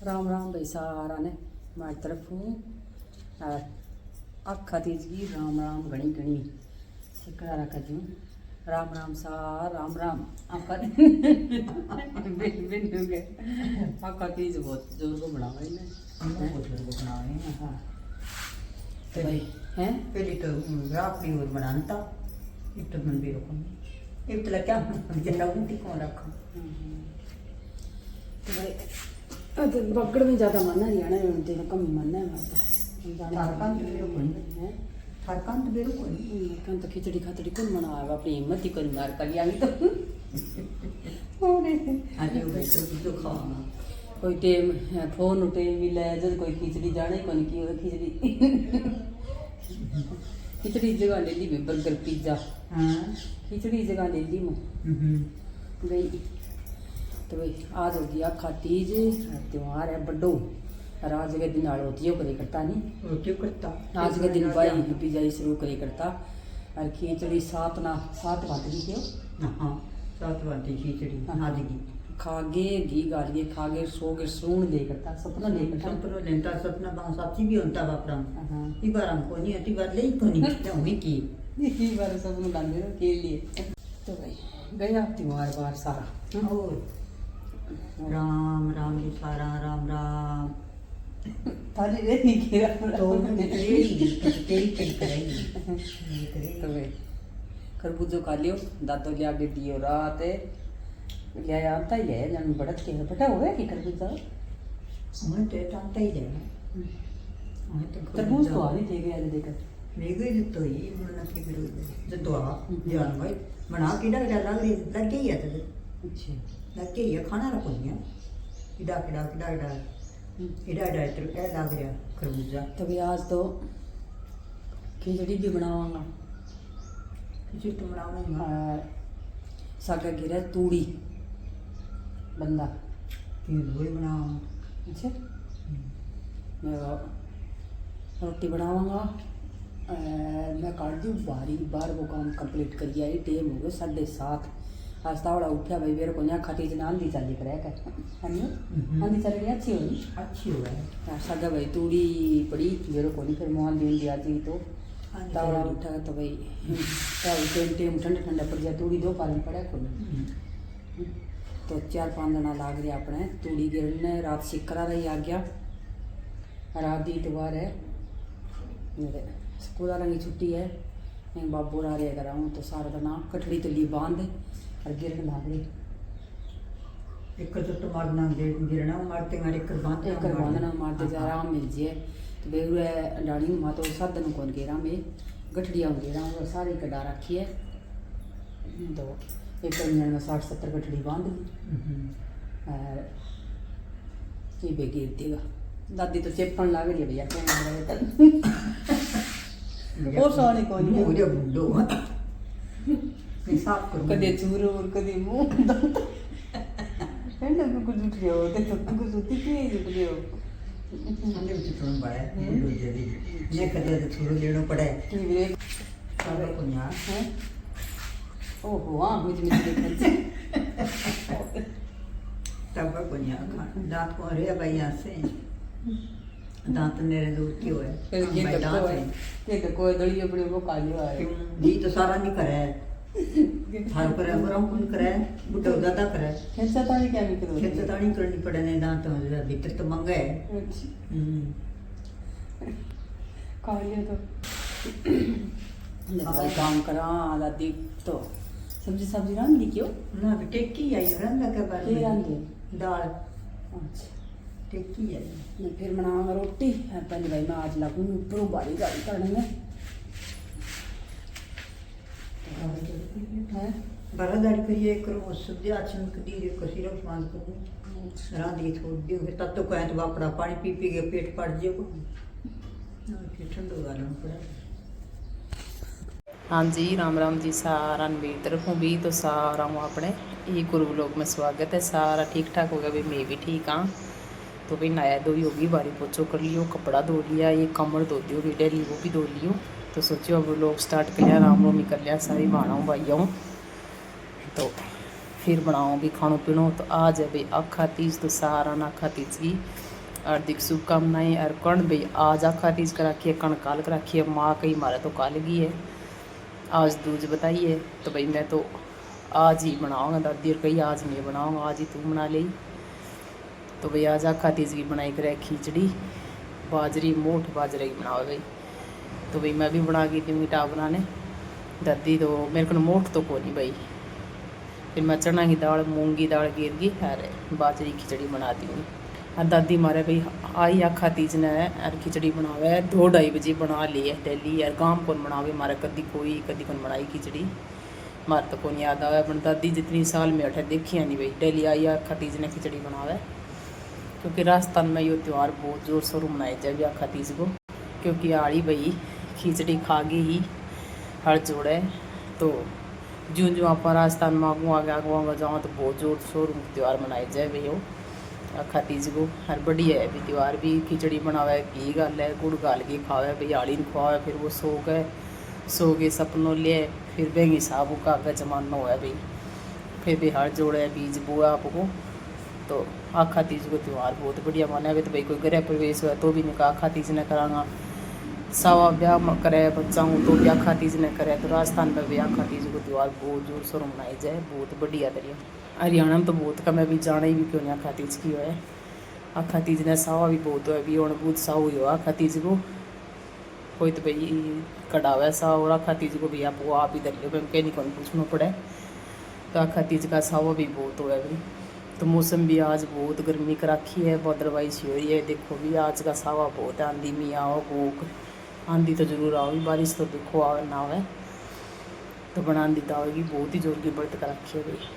राम राम भाई सारा ने मारी तरफ हूँ आखा तीज की राम राम घनी घनी सिकड़ा रखा जी राम राम सा राम राम आखा बिन हो गए आखा तीज बहुत जोर को बनावा इन्हें बहुत जोर को बनावे। हाँ तो भाई हैं पहले तो रापड़ी और बनाता एक तो मन भी रखूँ एक तो क्या जन्ना उनकी कौन रखा तो भाई तो बगड़ में ज़्यादा मानना नहीं आना तेरा कम ही मानना है थारकांत बेरो कोई है थारकांत बेरो कोई कौन तो खिचड़ी खाचड़ी कौन बनाया अपनी हिम्मत ही करी मार कर लिया तो आज वो बैठो जो खावा कोई टेम फोन टेम मिले जब कोई खिचड़ी जाने कौन की खिचड़ी खिचड़ी जगह ले ली मैं बर्गर पिज्जा हाँ खिचड़ी जगह ले ली मैं गई तो भाई आज होगी आखा तीज त्योहार है बड्डो और आज के दिन आड़ होती है करे करता नहीं रोटी करता आज के दिन भाई पिज्जा शुरू करे करता और खिचड़ी सात बांटगी क्यों हाँ 7 बाटी खिचड़ी आज की खागे घी गालिए खागे सोगे सूण ले करता सपना ले करता सपना लेंटा सपना बां साथी भी होता बापरा हाँ ई बार हमको नहीं आती बार ले को नहीं जाऊंगी की ये बार सपना डालने के लिए तो भाई गया त्योहार बार सारा और राम राम जी सारा राम राम थाली रे नहीं किया तो मैंने तेरी करेगी तो भाई खरबूजो खा लियो दांतों लिया के दियो रात लिया आता ही है जन बढ़त के बटा हो गया कि खरबूजा मैं तो जानता ही है मैं तो तरबूज तो आ नहीं थे गया देखकर मेरे तो ही बनना के विरोध तो आ जान भाई बना किड़ा किड़ा लग गई है तो अच्छा लग गई है खाना रखो नहीं है किड़ा किड़ा किड़ा किड़ा इड़ा इड़ा तो क्या लग रहा खरबूजा तभी आज तो खिचड़ी भी बनावांगा खिचड़ी तो बनाऊंगा और सागा गिरा तूड़ी बंदा फिर वही बनाऊंगा अच्छा मैं रोटी बनावांगा मैं काट दी बार वो काम कंप्लीट करिए आई टाइम हो गया 7:30 आज तावड़ा उठा भाई मेरे को यहाँ खाती जना आंधी चाली करे कर आंधी चल रही अच्छी होगी अच्छी हो गई सागा भाई तूड़ी पड़ी मेरे को नहीं फिर मोहन दिन दिया जी तो तावड़ा उठा तो भाई टाइम ठंडा ठंडा पड़ गया तूड़ी 2 पालन पड़ा को तो 4-5 जना लाग रहा अपने तूड़ी गिरने रात सिकरा रही आ गया रात दी इतवार है मेरे स्कूल वालों की छुट्टी है मैं बाबू आ रहा कराऊँ तो सारा दिन कठड़ी तो ली बांध और गिरने लाग रही एक तो मारना गिरना मारते मारे एक बांधना मारते जा आराम मिल जाए तो बेरू डाणी माँ तो साधन कौन गेरा में गठड़िया गेरा वो सारी कटा रखी है तो एक में 60-70 गठड़ी बांध ली और ये बे गिर देगा दादी तो चेपन लाग रही है भैया क्या वो सोने को नहीं मुझे बुड्ढो मैं साफ करूँ कदे चूरो और कदे मुंह है ना कुछ उठ गया होते तो कुछ उठी क्यों उठ गया हमने भी थोड़ा बड़ा है बुड्ढो जल्दी मैं कदे तो थोड़ा लेना पड़ा है कि वे सारा को यार है ओहो हां मुझे देखा तब को यार दांत को रे भाई यहाँ से दांत मेरे दूर क्यों है फिर ये तो कोई दड़ी अपने वो खा लियो है जी तो सारा नहीं करे थार पर हम कौन करे बुड्ढो ज्यादा करे कैसा तारी क्या नहीं करो खेत तानी करनी पड़े ने दांत में भीतर तो मंगा है खा लियो तो भाई काम करा दादी तो सब्जी रांध दी क्यों ना टेकी आई रंदा के बाद ये रांध दी दाल अच्छा टेकी आई मैं फिर बनाऊंगा रोटी पहले भाई मैं आज लगूंगी ऊपर बारी गाड़ी करने में है बरादारी करिए करो सब्जी आचन कदी रे कसी रख मान को रांधी छोड़ दियो फिर तब तो कहे तो बापड़ा पानी पी पी के पेट पड़ जे को ना फिर ठंडो गालन पड़ा हाँ जी राम राम जी सारा भी तरफों भी तो सारा हूँ अपने ये गुरु लोग में स्वागत है सारा ठीक ठाक होगा भाई मैं भी ठीक हाँ तो भाई नया धोई होगी बारी पोछो कर लियो कपड़ा धो लिया ये कमर धो दियो भी डेली वो भी धो लियो तो सोचो अब लोग स्टार्ट कर लिया राम रोमी कर लिया सारी भाड़ा भाई आऊँ तो फिर बनाओ भी खानो पीनो तो आज है भाई आखा तीज तो सारा ना आखा तीज की हार्दिक शुभकामनाएं। और कण भाई आज आखा तीज कर रखी है, कण काल कर रखी है, माँ कही मारा तो काल की है, आज दूज बताइए। तो भाई मैं तो आज ही बनाऊँगा, दादी और कही आज नहीं बनाऊँगा, आज ही तू बना ली। तो भाई आज आखा तीज की बनाई करे खिचड़ी, बाजरी मोठ बाजरे की बनाओ भाई। तो भाई मैं भी बना के दूँगी टा बनाने, दादी तो मेरे को मोठ तो को नहीं भाई। फिर मैं चना की दाल मूंग की दाल गिर गई अरे बाजरी खिचड़ी बना दी हूँ। और दादी मारे भाई आई आखा तीज ने और खिचड़ी बनावे 2-2:30 बजे बना ली है डेली। यार गाँव कौन बनावे मारे, कदी कौन बनाई खिचड़ी, मारे तो कौन याद आवे। अपन दादी जितनी साल में अठे देखी नहीं भाई डेली आई आखा तीज ने खिचड़ी बनावे। क्योंकि राजस्थान में ये त्यौहार बहुत ज़ोर शोर मनाया जाए आखा तीज को, क्योंकि आड़ी भाई खिचड़ी खा के ही हर जोड़े। तो जूं जूं आप राजस्थान में आगू जाऊँ तो बहुत जोर शोर त्यौहार मनाए जाए भाई वो आखा तीज को। हर बढ़िया है भी त्यौहार भी, खिचड़ी बनावे घी गाल है गुड़ गाल के खावे भाई, आड़ी खुआवे, फिर वो सो के सपनों ले, फिर बेंगी साबू का आगे जमाना हुआ भाई, फिर भी हर जोड़े बीज बुआ आपको। तो आखा तीज को त्यौहार बहुत बढ़िया माना है। तो भाई कोई गृह प्रवेश हुआ तो भी निकाह आखा तीज ने करांगा, सावा ब्याह करे बच्चा हूँ तो भी आखा तीज ने करे। तो राजस्थान में भी आखा तीज को त्यौहार बहुत जोर शोर मनाया जाए, बहुत बढ़िया तरीका। हरियाणा में तो बहुत कम है भी, जाना ही भी क्यों नहीं आखा तीज की है। आखा तीज ने सावा भी बहुत है भी, और बहुत साव हुआ आखा तीज को। कोई तो भाई कढ़ावे सा और आखा तीज को भी आप वो आप इधर लो कहीं नहीं कौन पूछना पड़े। तो आखा तीज का सावा भी बहुत हुआ भाई। तो मौसम भी आज बहुत गर्मी कर रखी है, बदलवाई सी हो रही है। देखो भी आज का सावा बहुत है, आंधी में आओ भूख, आंधी तो जरूर आओगी, बारिश तो देखो आवे ना आवे, तो बना आंधी तो आएगी, बहुत ही जोर की बढ़त कर रखी है भाई।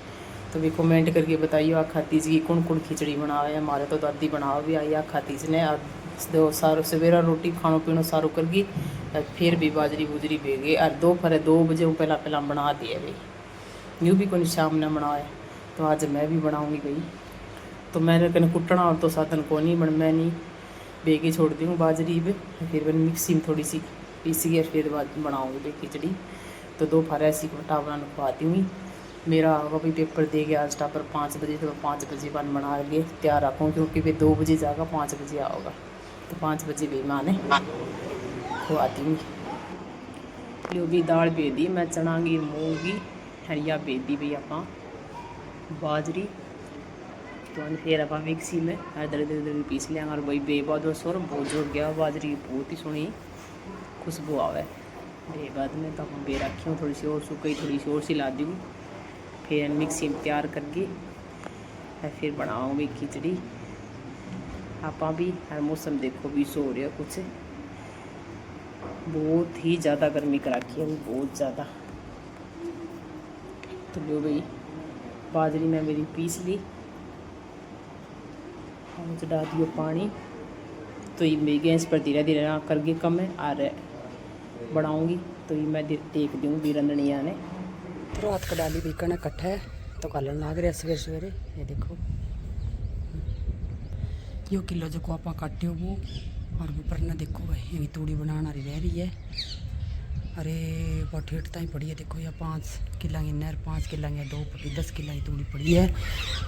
तो भी कमेंट करके बताइए आखा तीज की कौन कौन खिचड़ी बनावे। हमारे तो दादी बनाओ भी आई आखा तीज ने, और सारो सवेरा रोटी खानो पीनो सारो कर गई, फिर भी बाजरी बुजरी भेगे और दोपहर 2 बजे पहला बना दिए भाई, यूँ भी कोई शाम ने बनाए। तो आज मैं भी बनाऊँगी भाई। तो मैंने कहीं कुटना और तो साधन को नहीं बन, मैं नहीं बेगे छोड़ दी हूँ बाजरी पे, फिर मैंने मिक्सी में थोड़ी सी पीसी है, फिर बाद बनाऊँगी भाई खिचड़ी। तो दोपहर ऐसी टावरा खुआती हुई। मेरा होगा भाई पेपर दे गया आज टापर 5 बजे, तो 5 बजे बाद बना के तैयार रखूँ, क्योंकि भाई 2 बजे जाएगा 5 बजे आओगा। तो 5 बजे भी माने खुआती हूँ। जो भी दाल भेज दी मैं, चना की मूंग की हरिया भेज दी भाई आप बाजरी। तो फिर आप मिक्सी में इधर पीस लिया और वही बेबाद और बहुत जोर गया, बाजरी बहुत ही सोहनी खुशबू आवे बेबाद में। तो हम बे रखी हूँ थोड़ी सी और सूखी, थोड़ी सी और सी ला दी हूँ, फिर मिक्सी में तैयार करके फिर बनाऊँगी खिचड़ी। आप भी हर मौसम देखो भी सो रहे हो कुछ, बहुत ही ज़्यादा गर्मी कर रखी है बहुत ज़्यादा। तो लो भाई बाजरी में मेरी पीस ली और चढ़ा दियो पानी। तो ये मेरी गैस पर धीरे धीरे ना करके कम है और बनाऊँगी। तो ये मैं देख दूँ भी रंधनिया ने तो रात का डाली भी कना कट्ठा है, तो कलर लाग रहा सवेरे सवेरे। ये देखो यो किलो जो को आप काटे हो वो, और ऊपर ना देखो भाई ये तूड़ी बनाना रह रही है। अरे बहुत ठेठता ही पड़ी है, देखो या 5 किला की नहर 5 किला की 2 पड़ी 10 किला की तूड़ी पड़ी है,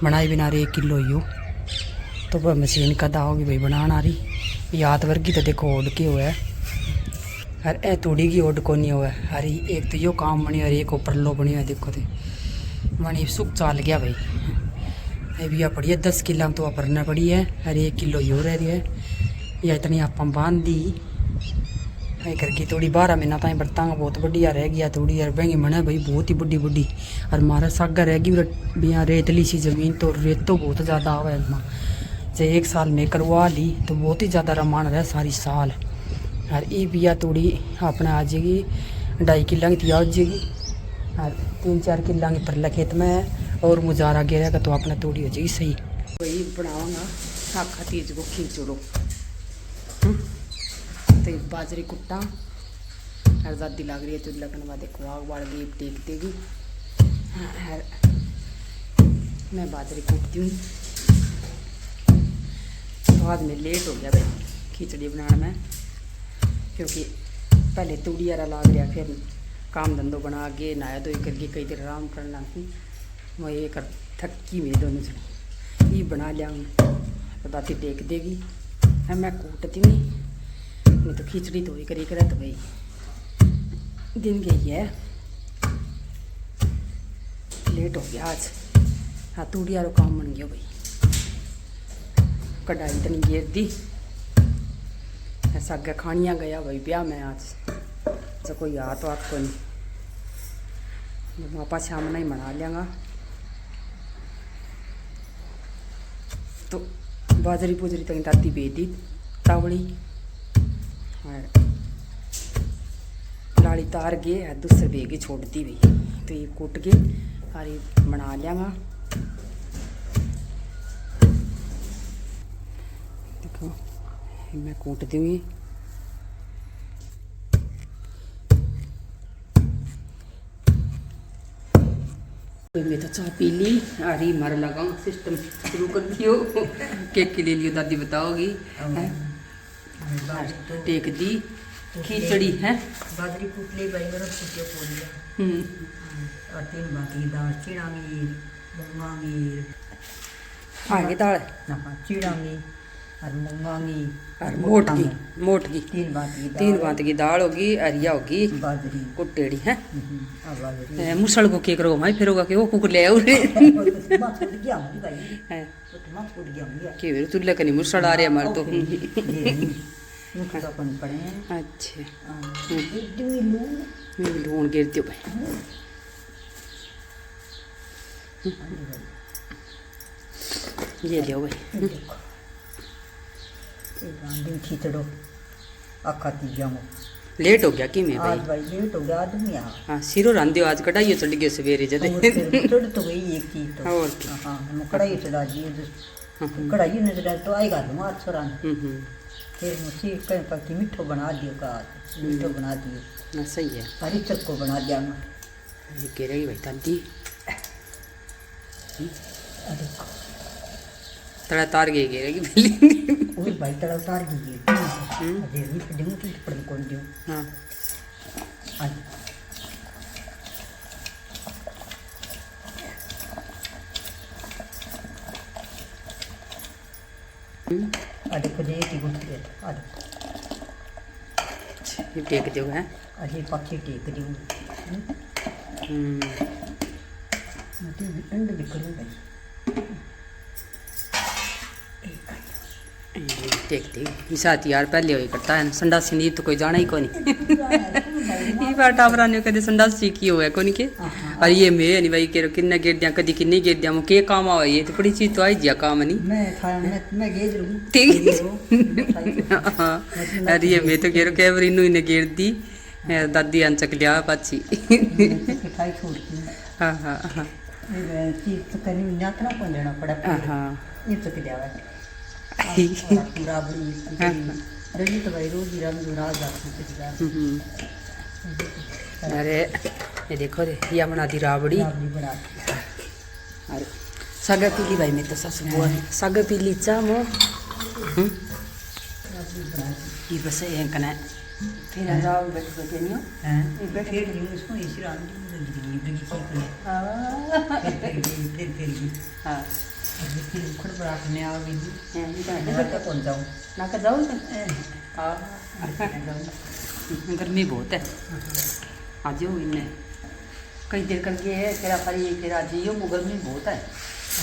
बनाई बिना रही 1 किलो ही हो। तो वह मशीन का होगी भाई बनाना रही याद वर्गी। तो देखो ओड के हुआ है और ए तूड़ी की ओड को नहीं हुआ है। अरे एक तो यो काम बनी और एक ऊपर लो बनी है, देखो तो मनी सुख चाल गया भाई। ये भी पड़ी है 10 किला तो भरना पड़ी है, अरे 1 किलो यो रह रही है। या इतनी आप बांध दी है करके थोड़ी 12 महीना ताई बरतांगा, बहुत बढ़िया रह गया थोड़ी यार बेंगी मना भाई बहुत ही बड़ी बड़ी। और मारा सागा रह गई भी यहाँ रेतली सी ज़मीन, तो रेत तो बहुत ज़्यादा आवा है। जे 1 साल में करवा ली तो बहुत ही ज़्यादा रमान रहा सारी साल। और ये बिया तोड़ी अपने आ जाएगी 2.5 किला की आ जाएगी, और 3-4 किला की परला खेत में है, और मुजारा गिरेगा तो अपना तोड़ी हो जाएगी सही। वही बनाऊँगा आखा तीज को खिचड़ो। तो बाजरी कुट्टा और दादी लग रही है चूल्हा कनवा, देखो आग बाढ़ गई टेक देगी। मैं बाजरी कूटती हूँ। तो आज में लेट हो गया भाई खिचड़ी बनाने में, क्योंकि पहले तूड़ी वाला लाग रहा, फिर काम धंधो बना के नहाया धोई करके कई देर आराम करना थी। मैं ये कर थकी में दोनों जन ये बना लिया तो दादी टेक देगी है मैं कूटती नहीं तो खिचड़ी तो ही करी करे तो भाई दिन गई है, लेट हो गया आज। हाँ तूड़ी वालों काम बन गया भाई, कढ़ाई तो नहीं घेर दी, ऐसा अगे खानिया गया भाई ब्याह में आज, जो कोई आ तो आपको नहीं, पापा शाम नहीं बना लेंगा। तो बाजरी पुजरी तक दादी भेज दी तावड़ी, और लाड़ी तार गए है दूसरे बेगी छोड़ दी भाई, तो ये कूट के और ये बना लेंगा। देखो मैं कूट दूँगी, मैं तो चाय पी ली, अरे मारा लगाऊँ सिस्टम शुरू कर दियो। केक के ले लियो दादी बताओगी, टेक दी खिचड़ी है, बाजरी कूट ली भाई, मेरा कुटिया पोड़ लिया और 3 बाकी दाल चिड़ांगी मूंगांगी आगे दाल चिड़ांगी और मूंगांगी और मोटगी 3 बात की दाल होगी, अरिया होगी, बाजरी कुटेड़ी है। बाजरी मुसल को केक रो मैं फिरोगा के वो कुकर ले आओ रे मत उड़ गया हूं भाई, है तो मत उड़ गया हूं के वे तुल्ले कनी मुसल आ रहे हमारे तो मुख तो अपन पड़े हैं। अच्छा दूई लून गिर दियो भाई, ये लियो भाई, दिन खींचड़ो अखाती जाऊँ लेट हो गया कि मैं आज भाई, भाई लेट हो गया आदमी आ हाँ सिरो रांधियो आज कढ़ाई चढ़ गयो सवेरे जदे चढ़ तो गई एक चीज तो और क्या। हाँ मैं कढ़ाई चढ़ा दी कढ़ाई ने चढ़ा तो आएगा तुम आज छोरा फिर मुझे कहीं पकी मिठो बना दियो का मिठो बना दियो ना सही है, हरी चक्को बना दिया मैं ये कह रही भाई दादी अरे तड़ा तार गई कह रही बिल्ली वो भाई तड़ा उतार दीजिए अरे नहीं फिर दूँ तो पड़ कौन दूँ हाँ अरे कदे की गुस्ती है अरे ये टेक दो है, अरे पक्षी टेक दूँ मैं तो अंड भी करूँ भाई टेक दे साथ यार पहले वही करता है संडासी नहीं तो कोई जाना ही कोनी ये बार टावरा ने कदे संडासी की हुआ है कोनी के, और ये मैं नहीं भाई के किन्ने गिर दिया कदी किन्नी गिर दिया के काम आवा, ये तो बड़ी चीज तो आई दिया काम नहीं मैं गेज लूँ ठीक हाँ, अरे ये मैं तो गिर के इनू ने गिर दी दादी अनचक लिया पाची मिठाई छोड़ती हूँ हाँ हाँ हाँ चीज तो कहीं नातना कौन देना पड़ा हाँ ये तो क्या पूरा बड़ी रही तो भाई रोज रंग रात जाती अरे ये देखो रे ये बना दी राबड़ी, बना अरे सागा पीली भाई मैं तो सस बुआ सागा पीली चा मो ये बस ये कना फिर जाओ बैठ बैठे नहीं हो हैं बैठ फिर यूं इसको इसी रात में जिंदगी की फिर हाँ फिर खुद बड़ा करने आ गई हैं तो कौन जाऊं ना का जाओ हाँ गर्मी बहुत है आज हो इन्हें कई देर करके है तेरा परी तेरा जियो वो गर्मी बहुत है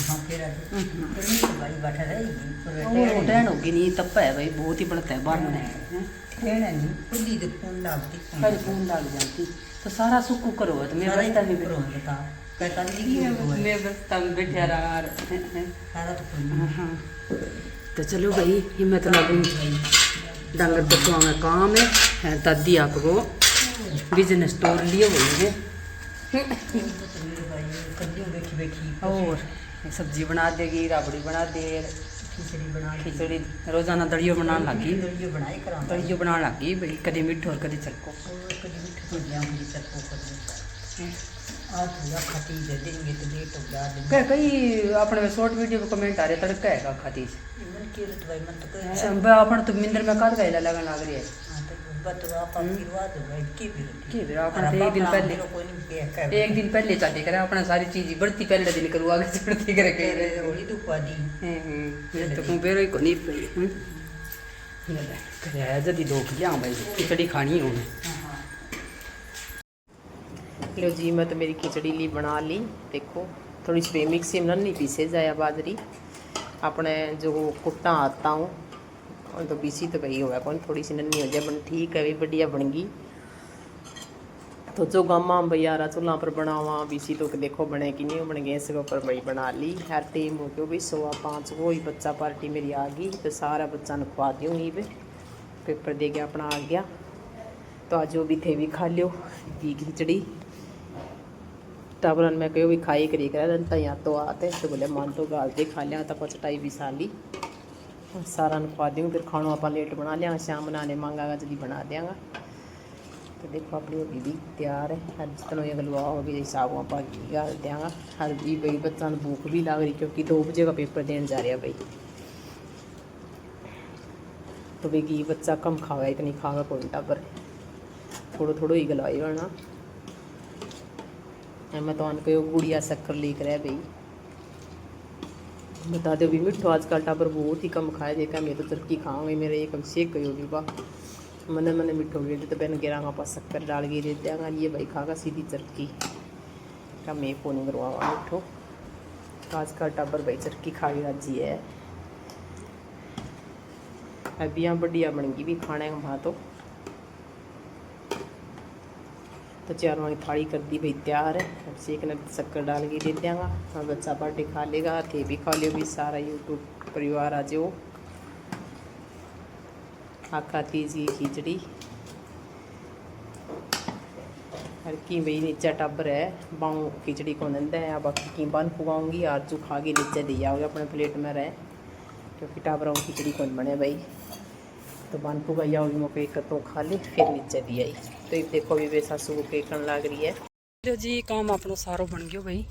हाँ फिर गर्मी तो भाई बैठा रहेगी ट्रेन होगी नहीं तब है भाई बहुत ही बढ़ता है बाहर में ट्रेन है नहीं खुद ही फोन डालती कल फोन डाल जाती तो सारा सुख करो तो मैं बस्ता में करो बता कहता मैं बस्ता में बैठा रहा सारा तो हाँ तो चलो भाई हिम्मत लगू डंगर पशुओं में काम है दादी आपको बिजनेस स्टोर लिए हुई है बैठी बैठी और सब्जी बना देगी राबड़ी बना दे खिचड़ी रोजाना दड़ियो बनाने लगी दड़ियो बनाने लगी भाई कभी मिठो और कभी चरको कई अपने शॉर्ट वीडियो पे कमेंट आ रहे तड़का है खाती अपन तो मिंदर में काट गए लगन लग रही है एक दिन पहले चाहते करे अपना सारी चीज बढ़ती पहले दिन करूँ आगे चढ़ती करे तो बेरो ही को नहीं जल्दी दो लिया भाई खिचड़ी खानी है उन्हें। लो जी मैं तो मेरी खिचड़ी ली बना ली। देखो थोड़ी सी मिक्सी में नहीं पीसे जाया बाजरी अपने जो कुट्टा आता हूँ और तो पीसी तो वही होगा कौन थोड़ी सी नन्ही हो जाए बन ठीक है भाई बढ़िया बन गई। तो जो गामा भैयारा चूल्हा पर बनावा बीसी तो देखो बने कि नहीं बन गैस के ऊपर भाई बना ली। हर टाइम हो गया भाई 5:15 को ही बच्चा पार्टी मेरी आ गई तो सारा बच्चा ने खुआ दूँगी भाई पेपर दे गया अपना आ गया। तो आज जो भी थे भी खा लियो घी खिचड़ी टाबरन में कहो भी खाई करी कर यहाँ तो आते तो बोले मान तो गाल दे खा लिया तो पचटाई भी साली सारा ने खुआ दूँ फिर खाना आप लेट बना लिया शाम बनाने मांगा जल्दी बना देंगा। तो देखो अपनी होगी भी तैयार है हर जितना ये गलवा होगी हिसाब आप गाल देंगा हर भी भाई बच्चा भूख भी लग रही क्योंकि 2 बजे का पेपर देने जा रहा भाई। तो भाई घी बच्चा कम खावा इतनी खावा कोई टाबर थोड़ो थोड़ो ही गलवाई वरना मैं तो कहो गुड़िया शक्कर लेकर है भाई बता दो भी मिठो आजकल टाबर बहुत ही कम खाए देखा मैं तो चरकी खाऊंगी मेरे एक अभिषेक कहो भी वाह मैंने मैंने मिठो गे तो पहले गिरा पास शक्कर डाल के दे देंगा ये भाई खागा सीधी चरकी का मैं को नहीं करवावा मिठो आजकल टाबर भाई चरकी खा के राजी है। अभी यहाँ बढ़िया बन गई भी खाने का तो चारों वाली थाली कर दी भाई तैयार है अभिषेक ने शक्कर डाल के दे देंगा और बच्चा पार्टी खा लेगा थे भी खा लियो भी सारा यूट्यूब परिवार आ जाओ आखा तीज की खिचड़ी हर की भाई नीचे टब्बर है बाऊ खिचड़ी को नंदा है बाकी की बन फुगाऊंगी और जो खा के नीचे दे आओगे अपने प्लेट में रहे क्योंकि टाबरों खिचड़ी कौन बने भाई तो बन फुगाई आओगी मौके एक तो खा ली फिर नीचे दी आई। तो ये देखो भी वे सासू को केकन लग रही है। लो जी काम अपनो सारो बन गयो भाई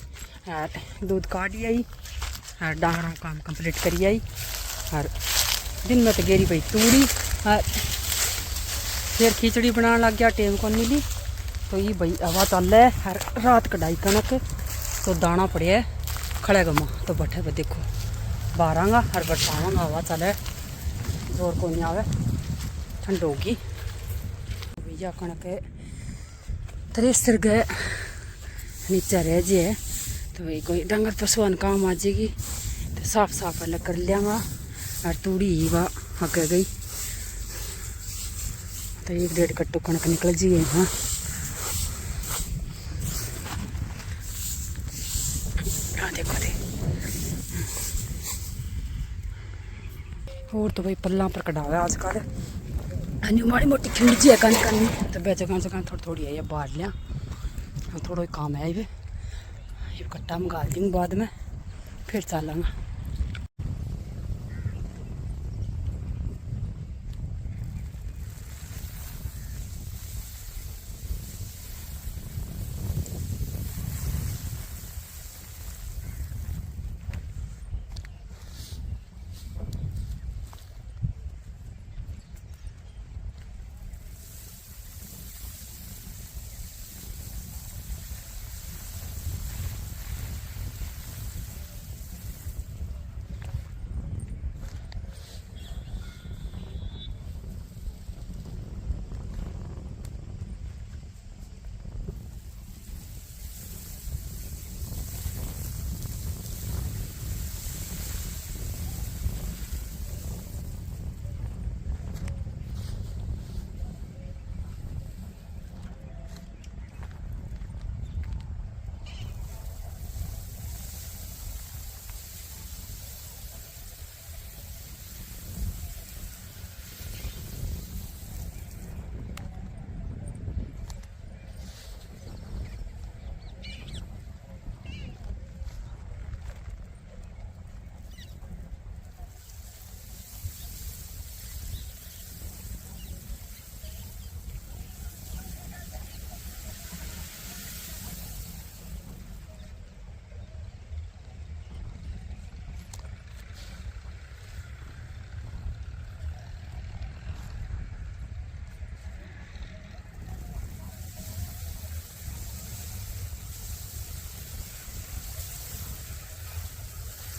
दूध काट आई डांगरों काम कंप्लीट करी आई और दिन में तो गेरी भाई तूड़ी फिर खिचड़ी बनाने लग गया टेम को मिली तो ये भाई हवा चल है हर रात कढ़ाई कनक तो दाना पड़े खड़े गमा तो बैठे पे देखो बारांगा हर बरसावांगा हवा चले जोर को नहीं आवे ठंड होगी भैया कनक थ्रेसर गए नीचे रह जे तो भाई कोई डंगर पशुअन काम आ जाएगी तो साफ साफ अलग कर लियाँगा और तूड़ी ही वह आगे गई तो 1-1.5 कट्टू कणक निकल जी गई। हाँ देखो दे और तो भाई पल्ला पर कढ़ावे आजकल माड़ी मोटी खिंड जी है कनक तो बेच जगह थोड़ी थोड़ी है ये बाहर लिया थोड़ा काम है ये कट्टा में गाल दूँगी बाद में फिर चलेंगे।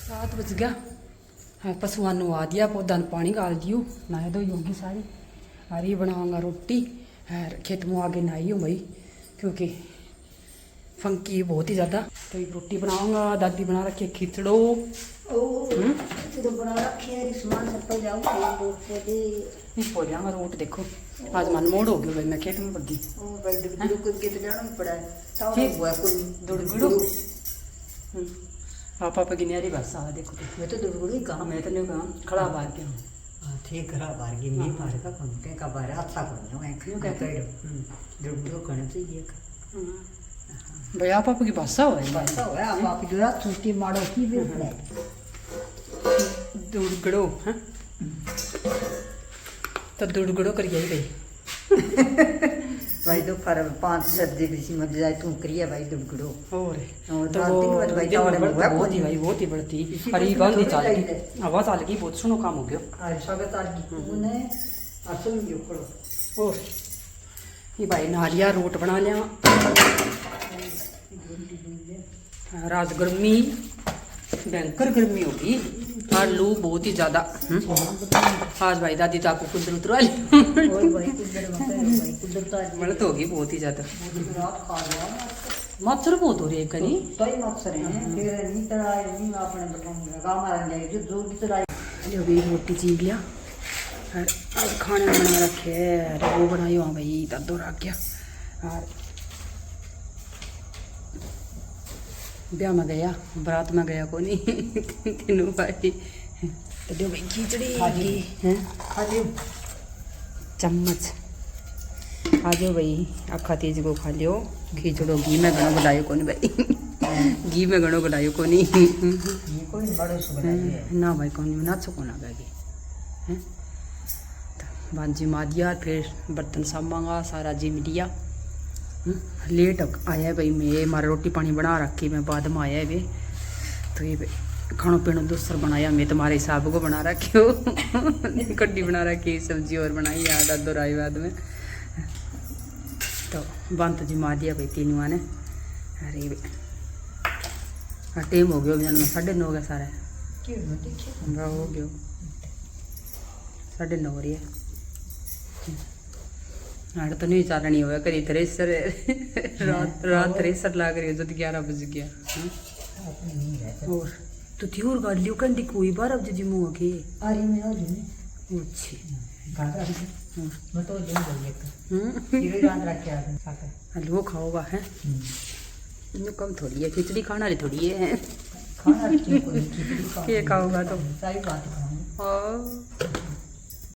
सात बज गया हाँ, पशुओं नवा दिया, पौधा ने पानी डाल दियो, नहा धोई होगी सारी। और ये बनाऊंगा रोटी। और खेत में आगे नहाई हूँ भाई, क्योंकि फंकी बहुत ही ज़्यादा। तो ये रोटी बनाऊंगा। दादी बना रखी है खिचड़ो। तो बना रखे है सामान सब पे जाऊं इस हो जाऊंगा रोट। देखो आज मन मोड़ हो गया भाई, मैं खेत में पड़ी। ओ भाई दुगड़ो को के तो जाना ही पड़ा है। ताऊ हुआ कोई दुड़गड़ो। पापा पे गिनियारी बस आ देखो। मैं तो दुगड़ो ही कहा। मैं तो नहीं कहा खड़ा बार के हूँ। हां ठीक खरा बार के नहीं बार का कौन के का बार अच्छा कौन है क्यों कहते हो दुगड़ो करने चाहिए भैया पापा की भाषा हो है। बस हो आप आप जरा छुट्टी मारो की भी है दुड़गड़ो। हाँ तो दुड़गड़ो कर गई भाई। भाई तो पर 5 सर्दी किसी मत जाए तू करिए भाई दुगड़ो और तो वो भाई तावड़े में बहुत ही भाई बहुत ही बढ़ती। अरे बंद चाल की आवाज आ लगी, बहुत सुनो काम हो गया। आज स्वागत आ की तूने असल में पड़ो। और ये भाई नालिया रोट बना लिया। रात गर्मी भयंकर गर्मी होगी और लू बहुत ही ज्यादा। आज भाई दादी तो आपको कुदर उतरवा ली। मलत होगी बहुत ही ज्यादा। मच्छर बहुत हो रही है कहीं रोटी चीज लिया। और खाने बना रखे है वो बनाई वहाँ भाई दर्द रख गया। और ब्याह में गया, बारात में गया को नहीं किनू भाई। तो दो भाई खिचड़ी हैं चम्मच आ जाओ भाई। आखा तेज को खा लियो खिचड़ो। घी में घणो गलायो को नहीं भाई, घी में घणो गलायो को नहीं ना भाई कौन नाचो को ना बैगी। बांजी मार दिया, फिर बर्तन सामांगा सारा जी मिलिया। लेट आया भाई मैं, मारे रोटी पानी बना रखी मैं, बाद में आया वे। तो ये खानो पीनो दूसरा बनाया मैं, तुम्हारे हिसाब को बना रखी हो। कड्डी बना रखी, सब्जी और बनाई याद आदो राई बाद में। तो बंत जी मार दिया भाई तीनों ने। अरे टाइम हो गया जन में 9:30 हो गया सारा हो गया 9:30 हो रही है। हाँ तो नहीं चालनी हुआ करी थ्रेसर रात थ्रेसर लाग रही है जो 11 बज गया। और तो थी और गाड़ी लियो कंडी कोई बार अब जी मुँह के अरे मैं हो जी अच्छी मैं तो दिन बोल ये रात रख के आ हलवा खाओगा है इन्हें कम थोड़ी है, खिचड़ी खाना वाली थोड़ी है। खाना खिचड़ी ये खाओगा तो सारी बात खाऊंगा।